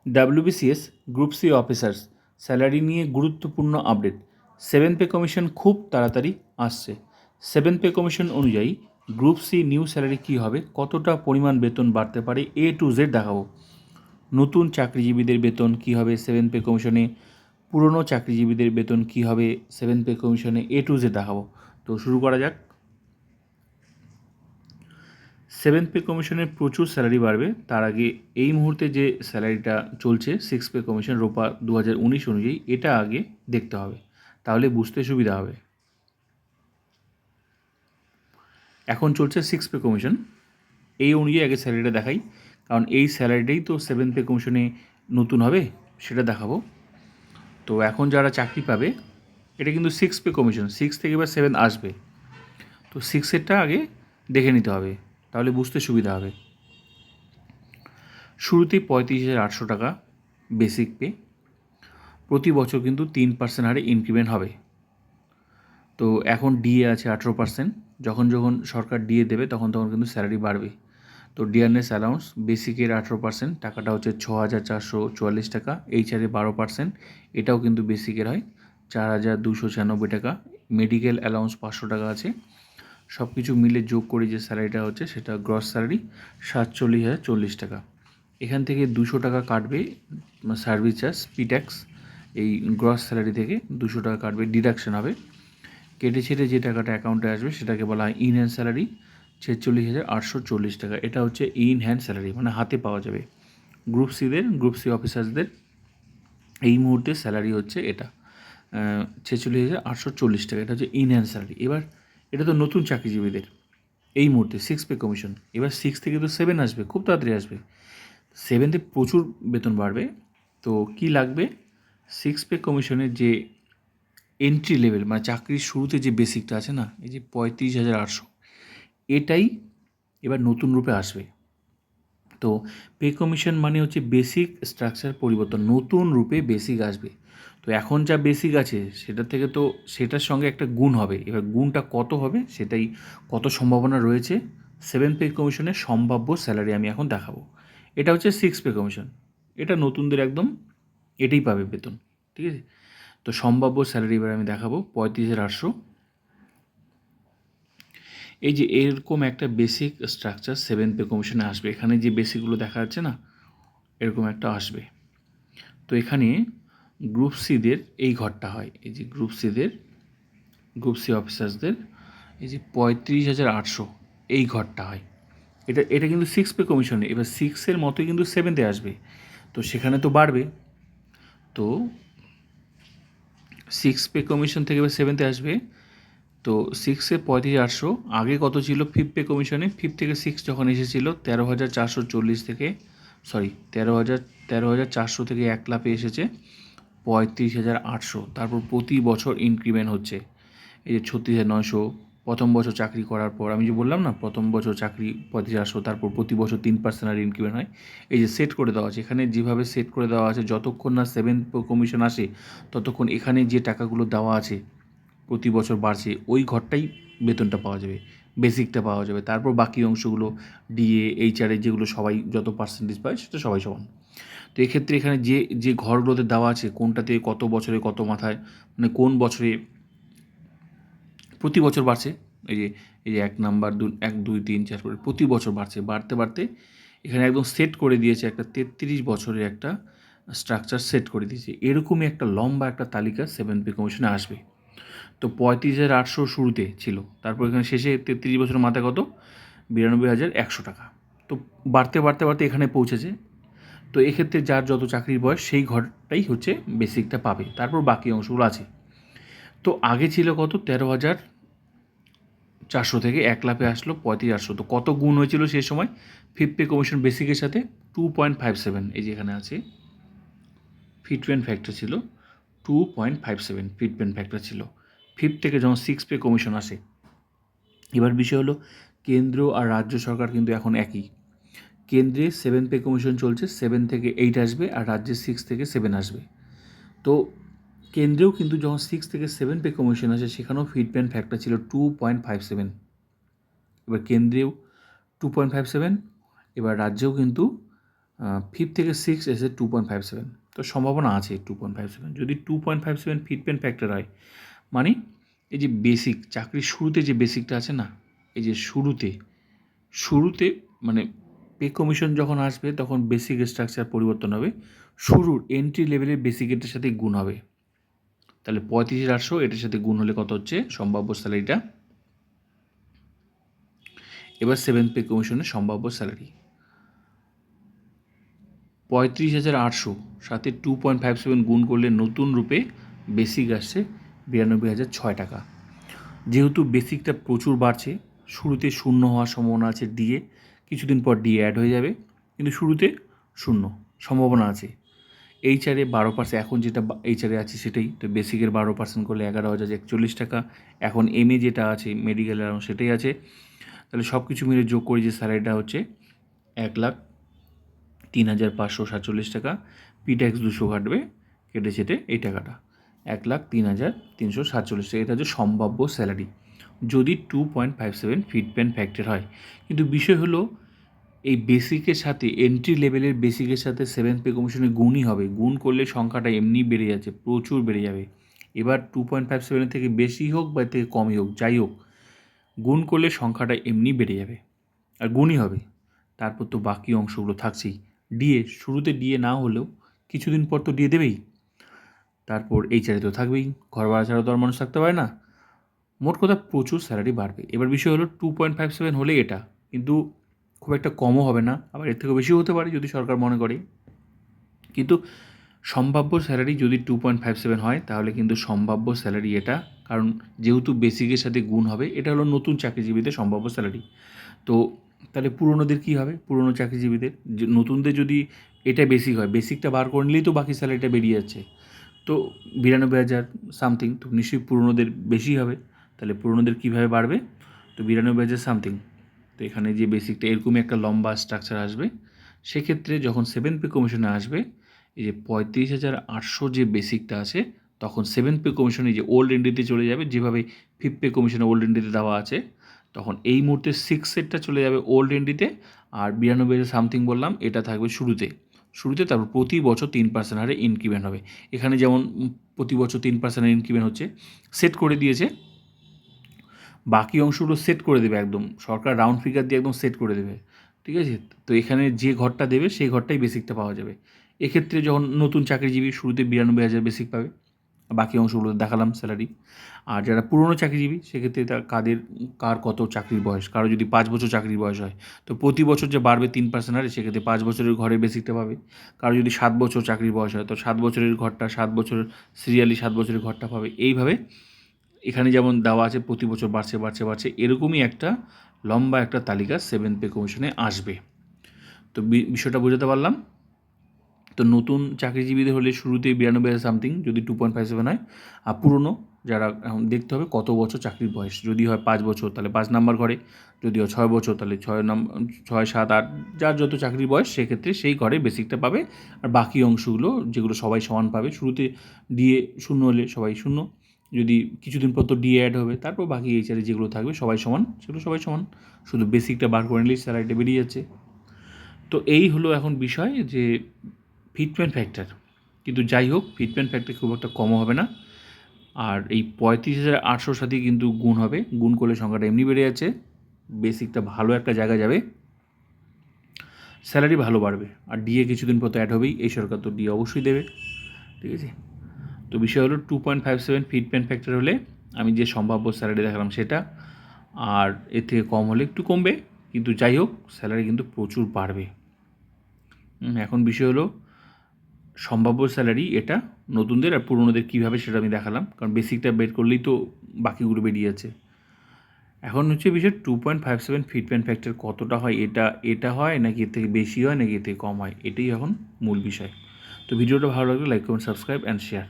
WBCS group C officers salary নিয়ে গুরুত্বপূর্ণ update. 7th pay commission খুব তাড়াতাড়ি আসছে। 7th পে কমিশন অনুযায়ী গ্রুপ সি নিউ স্যালারি কী হবে, কতটা পরিমাণ বেতন বাড়তে পারে, A to Z দেখাবো। নতুন চাকরিজীবীদের বেতন কী হবে 7th পে কমিশনে, পুরনো চাকরিজীবীদের বেতন কী হবে 7th পে কমিশনে, A to Z দেখাবো। তো শুরু করা যাক। 7th পে কমিশনের প্রচুর স্যালারি বাড়বে। তার আগে এই মুহূর্তে যে স্যালারিটা চলছে 6th পে কমিশন রোপা 2019 অনুযায়ী, এটা আগে দেখতে হবে, তাহলে বুঝতে সুবিধা হবে। এখন চলছে 6th পে কমিশন, এই অনুযায়ী আগে স্যালারিটা দেখাই, কারণ এই স্যালারিটাই তো 7th পে কমিশনে নতুন হবে, সেটা দেখাবো। তো এখন যারা চাকরি পাবে, এটা কিন্তু 6th পে কমিশন, 6 থেকে এবার 7 আসবে, তো 6এরটা আগে দেখে নিতে হবে, তাহলে বুঝতে সুবিধা হবে। শুরুতেই 35,800 টাকা বেসিক পে, প্রতি বছর কিন্তু 3% হারে ইনক্রিমেন্ট হবে। তো এখন ডিএ আছে 18%, যখন যখন সরকার ডিএ দেবে তখন তখন কিন্তু স্যালারি বাড়বে। তো ডিয়ারনেস অ্যালাউন্স বেসিকের 18%, টাকাটা হচ্ছে 6,444 টাকা, এইচআরে 12%, এটাও কিন্তু বেসিকের হয় 4,296 টাকা। মেডিকেল অ্যালাউন্স 500 টাকা আছে। সব কিছু মিলে যোগ করে যে স্যালারিটা হচ্ছে সেটা গ্রস স্যালারি 47,040 টাকা। এখান থেকে 200 টাকা কাটবে সার্ভিস চার্জ, পিট্যাক্স, এই গ্রস স্যালারি থেকে 200 টাকা কাটবে, ডিডাকশন হবে। কেটে ছেটে যে টাকাটা অ্যাকাউন্টে আসবে সেটাকে বলা হয় ইন হ্যান্ড স্যালারি, 46,840 টাকা। এটা হচ্ছে ইন হ্যান্ড স্যালারি, মানে হাতে পাওয়া যাবে। গ্রুপ সি অফিসার্সদের এই মুহূর্তে স্যালারি হচ্ছে এটা 46,840 টাকা, এটা হচ্ছে ইন হ্যান্ড স্যালারি। এবার এটা তো নতুন চাকরিজীবীদের এই মুহূর্তে 6th পে কমিশন, এবার 6 থেকে তো 7 আসবে, খুব তাড়াতাড়ি আসবে। 7তে প্রচুর বেতন বাড়বে। তো কি লাগবে, 6th পে কমিশনের যে এন্ট্রি লেভেল, মানে চাকরির শুরুতে যে বেসিকটা আছে না, এই যে 35,800, এটাই এবার নতুন রূপে আসবে। তো পে কমিশন মানে হচ্ছে বেসিক স্ট্রাকচার পরিবর্তন, নতুন রূপে বেসিক আসবে। তো এখন যা বেসিক আছে সেটা থেকে তো সেটার সঙ্গে একটা গুণ হবে, এবার গুণটা কত হবে, সেটাই কত সম্ভাবনা রয়েছে 7th পে কমিশনের সম্ভাব্য স্যালারি আমি এখন দেখাবো। এটা হচ্ছে 6th পে কমিশন, এটা নতুনদের একদম এটাই পাবে বেতন, ঠিক আছে। তো সম্ভাব্য স্যালারি এবার আমি দেখাবো 35,800। এই যে এরকম একটা বেসিক স্ট্রাকচার 7th পে কমিশনে আসবে, এখানে যে বেসিকগুলো দেখা যাচ্ছে না, এরকম একটা আসবে। তো এখানে গ্রুপ সিদের এই ঘরটা হয়, এই যে গ্রুপ সি অফিসার্সদের এই যে 35,800 এই ঘরটা হয়। এটা কিন্তু 6th পে কমিশনে, এবার 6-এর মতোই কিন্তু 7তে আসবে, তো সেখানে তো বাড়বে। তো 6th পে কমিশন থেকে এবার 7তে আসবে। তো 6-এ 35,800, আগে কত ছিল 5th পে কমিশনে, 5 থেকে 6 যখন এসেছিল 13,440 থেকে, সরি 13,400 থেকে 1 লাফে এসেছে 35,800। তারপর প্রতি বছর ইনক্রিমেন্ট হচ্ছে, এই যে 36,900 প্রথম বছর চাকরি করার পর, আমি যে বললাম না প্রথম বছর চাকরি 35,800, তারপর প্রতি বছর 3% আর ইনক্রিমেন্ট হয়। এই যে সেট করে দেওয়া আছে, এখানে যেভাবে সেট করে দেওয়া আছে, যতক্ষণ না 7th কমিশন আসে ততক্ষণ এখানে যে টাকাগুলো দেওয়া আছে প্রতি বছর বাড়ছে, ওই ঘরটাই বেতনটা পাওয়া যাবে, বেসিকটা পাওয়া যাবে। তারপর বাকি অংশগুলো ডিএ এইচআরে যেগুলো সবাই যত পার্সেন্টেজ পায় সেটা সবাই সমান। তো এক্ষেত্রে এখানে যে যে ঘরগুলোতে দেওয়া আছে, কোনটাতে কত বছরে কত মাথায়, মানে কোন বছরে প্রতি বছর বাড়ছে, এই যে 1 নাম্বার 1 2 3 4 করে প্রতি বছর বাড়ছে, বাড়তে বাড়তে এখানে একদম সেট করে দিয়েছে, একটা 33 বছরের একটা স্ট্রাকচার সেট করে দিয়েছে। এরকমই একটা লম্বা একটা তালিকা 7th পে কমিশনে আসবে। তো 35,800 শুরুতে ছিল, তারপর এখানে শেষে 33 বছরের মাথায় কত, 92,100 টাকা। তো বাড়তে বাড়তে বাড়তে এখানে পৌঁছেছে। তো এক্ষেত্রে যার যত চাকরির বয়স সেই ঘরটাই হচ্ছে বেসিকটা পাবে, তারপর বাকি অংশগুলো আছে। তো আগে ছিল কত, 13,400 থেকে 1 লাফে আসলো 35,800। তো কত গুণ হয়েছিল সেই সময় 5th পে কমিশন বেসিকের সাথে, 2.57, এই যে এখানে আছে ফিটমেন্ট ফ্যাক্টর ছিল 2.57 ফিটমেন্ট ফ্যাক্টর ছিল 5th থেকে যখন 6th পে কমিশন আসে। এবার বিষয় হলো কেন্দ্র আর রাজ্য সরকার কিন্তু এখন একই। কেন্দ্রে 7th পে কমিশন চলছে, 7 থেকে 8 আসবে, আর রাজ্যে 6 থেকে 7 আসবে। তো কেন্দ্রেও কিন্তু যখন 6 থেকে 7 পে কমিশন আসে সেখানেও ফিটমেন্ট ফ্যাক্টর ছিল 2.57। এবার কেন্দ্রেও 2.57, এবার রাজ্যেও কিন্তু 5 থেকে 6 এসে 2.57, তো সম্ভাবনা আছে 2.57। যদি 2.57 ফিটমেন্ট ফ্যাক্টর হয়, মানে এই যে বেসিক চাকরির শুরুতে যে বেসিকটা আছে না, এই যে শুরুতে মানে পে কমিশন যখন আসবে তখন বেসিক স্ট্রাকচার পরিবর্তন হবে, শুরুর এন্ট্রি লেভেলের বেসিক এটার সাথে গুণ হবে। তাহলে 35,800 এটার সাথে গুণ হলে কত হচ্ছে সম্ভাব্য স্যালারিটা। এবার 7th পে কমিশনের সম্ভাব্য স্যালারি 35,800 সাথে 2.57 গুণ করলে নতুন রূপে বেসিক আসছে 92,006 টাকা। যেহেতু বেসিকটা প্রচুর বাড়ছে, শুরুতে শূন্য হওয়ার সম্ভাবনা আছে ডিএ, কিছুদিন পর ডিএ অ্যাড হয়ে যাবে, কিন্তু শুরুতে শূন্য সম্ভাবনা আছে। এইচআরে 12%, এখন যেটা এইচআরে আছে সেটাই, তো বেসিকের 12% করলে 11,041 টাকা। এখন এমএ যেটা আছে মেডিকেল অ্যালাউন্স সেটাই আছে। তাহলে সব কিছু মিলে যোগ করে যে স্যালারিটা হচ্ছে 1,03,547 টাকা। পিট্যাক্স 200 কাটবে, কেটে ছেটে এই টাকাটা 1,03,347 টাকা। এটা হচ্ছে সম্ভাব্য স্যালারি যদি 2.57 ফিটমেন্ট ফ্যাক্টর হয়। কিন্তু বিষয় হলো এই বেসিকের সাথে এন্ট্রি লেভেলের বেসিকের সাথে 7th পে কমিশনের গুণই হবে। গুণ করলে সংখ্যাটা এমনি বেড়ে যাচ্ছে, প্রচুর বেড়ে যাবে। এবার 2.57 থেকে বেশি হোক বা থেকে কমই হোক, যাই হোক, গুণ করলে সংখ্যাটা এমনি বেড়ে যাবে আর গুণই হবে। তারপর তো বাকি অংশগুলো থাকছেই। ডিএ শুরুতে ডিএ না হলেও কিছুদিন পর তো ডিএ দেবেই। তারপর এইচআরে তো থাকবেই, ঘর ভাড়া ছাড়া তো আর মানুষ থাকতে পারে না। মোট কথা প্রচুর স্যালারি বাড়বে। এবার বিষয় হলো 2.57 হলে এটা, কিন্তু খুব একটা কমও হবে না, আবার এর থেকেও বেশিও হতে পারে যদি সরকার মনে করে। কিন্তু সম্ভাব্য স্যালারি যদি 2.57 হয় তাহলে কিন্তু সম্ভাব্য স্যালারি এটা, কারণ যেহেতু বেসিকের সাথে গুণ হবে, এটা হলো নতুন চাকরিজীবীদের সম্ভাব্য স্যালারি। তো তাহলে পুরনোদের কী হবে, পুরনো চাকরিজীবীদের, যে নতুনদের যদি এটা বেসিক হয়, বেসিকটা বার করে নিলেই তো বাকি স্যালারিটা বেরিয়ে যাচ্ছে। তো 92,000 সামথিং, তো নিশ্চয়ই পুরনোদের বেশি হবে। তাহলে পুরনোদের কীভাবে বাড়বে, তো 92,000 সামথিং, তো এখানে যে বেসিকটা এরকমই একটা লম্বা স্ট্রাকচার আসবে। সেক্ষেত্রে যখন 7th পে কমিশনে আসবে, এই যে 35,800 যে বেসিকটা আছে, তখন 7th পে কমিশনে যে ওল্ড এন্ট্রিতে চলে যাবে, যেভাবে 5th পে কমিশনে ওল্ড এন্ট্রিতে দেওয়া আছে, তখন এই মুহূর্তে 6 সেটটা চলে যাবে ওল্ড এন্ট্রিতে, আর 92,000 সামথিং বললাম এটা থাকবে শুরুতে। তারপর প্রতি বছর 3% হারে ইনক্রিমেন্ট হবে। এখানে যেমন প্রতি বছর 3% ইনক্রিমেন্ট হচ্ছে, সেট করে দিয়েছে, বাকি অংশগুলো সেট করে দেবে একদম, সরকার রাউন্ড ফিগার দিয়ে একদম সেট করে দেবে, ঠিক আছে। তো এখানে যে ঘরটা দেবে সেই ঘরটাই বেসিকটা পাওয়া যাবে। এক্ষেত্রে যখন নতুন চাকরিজীবী শুরুতে 92,000 বেসিক পাবে, বাকি অংশগুলো দেখালাম স্যালারি। আর যারা পুরনো চাকরিজীবী সেক্ষেত্রে কার কত চাকরির বয়স, কারো যদি 5 বছর চাকরির বয়স হয়, তো প্রতি বছর যে বাড়বে 3% হারে, সেক্ষেত্রে 5 বছরের ঘরে বেসিকটা পাবে। কারো যদি 7 বছর চাকরির বয়স হয়, তো 7 বছরের ঘরটা, 7 বছর সিরিয়ালি 7 বছরের ঘরটা পাবে। এইভাবে এখানে যেমন দেওয়া আছে প্রতি বছর বাড়ছে, এরকমই একটা লম্বা একটা তালিকা 7th পে কমিশনে আসবে। তো বিষয়টা বোঝাতে পারলাম। তো নতুন চাকরিজীবীদের হলে শুরুতেই 92,000 সামথিং যদি 2.57 হয়, আর পুরনো যারা, এখন দেখতে হবে কত বছর চাকরির বয়স। যদি হয় 5 বছর তাহলে 5 নাম্বার ঘরে, যদি হয় 6 বছর তাহলে 6, 7, 8, যার যত চাকরির বয়স সেক্ষেত্রে সেই ঘরে বেসিকটা পাবে। আর বাকি অংশগুলো যেগুলো সবাই সমান পাবে, শুরুতে ডিএ শূন্য হলে সবাই শূন্য, যদি কিছুদিন পর তো ডিএ অ্যাড হবে, তারপর বাকি এইচআরে যেগুলো থাকবে সবাই সমান, সেগুলো সবাই সমান, শুধু বেসিকটা বার করে নিলেই স্যালারিটা বেরিয়ে যাচ্ছে। তো এই হলো এখন বিষয় যে ফিটমেন্ট ফ্যাক্টর। কিন্তু যাই হোক, ফিটমেন্ট ফ্যাক্টর খুব একটা কমও হবে না। আর এই 35,800 সাথেই কিন্তু গুণ হবে, গুণ করলে সংখ্যাটা এমনি বেড়ে যাচ্ছে, বেসিকটা ভালো একটা জায়গায় যাবে, স্যালারি ভালো বাড়বে। আর ডিএ কিছুদিন পর তো অ্যাড হবেই, এই সরকার তো ডিএ অবশ্যই দেবে, ঠিক আছে। তো বিষয় হলো 2.57 ফিটমেন্ট ফ্যাক্টর হলে আমি যে সম্ভাব্য স্যালারি দেখালাম সেটা, আর এর থেকে কম হলে একটু কমবে, কিন্তু যাই হোক স্যালারি কিন্তু প্রচুর বাড়বে। এখন বিষয় হলো সম্ভাব্য স্যালারি এটা নতুনদের আর পুরনোদের কীভাবে সেটা আমি দেখালাম, কারণ বেসিকটা বের করলেই তো বাকিগুলো বেরিয়ে যাচ্ছে। এখন হচ্ছে বিষয় 2.57 ফিটমেন্ট ফ্যাক্টর কতটা হয়, এটা হয় নাকি এর থেকে বেশি হয় নাকি এর থেকে কম হয়, এটাই এখন মূল বিষয়। তো ভিডিওটা ভালো লাগলে like comment subscribe and share.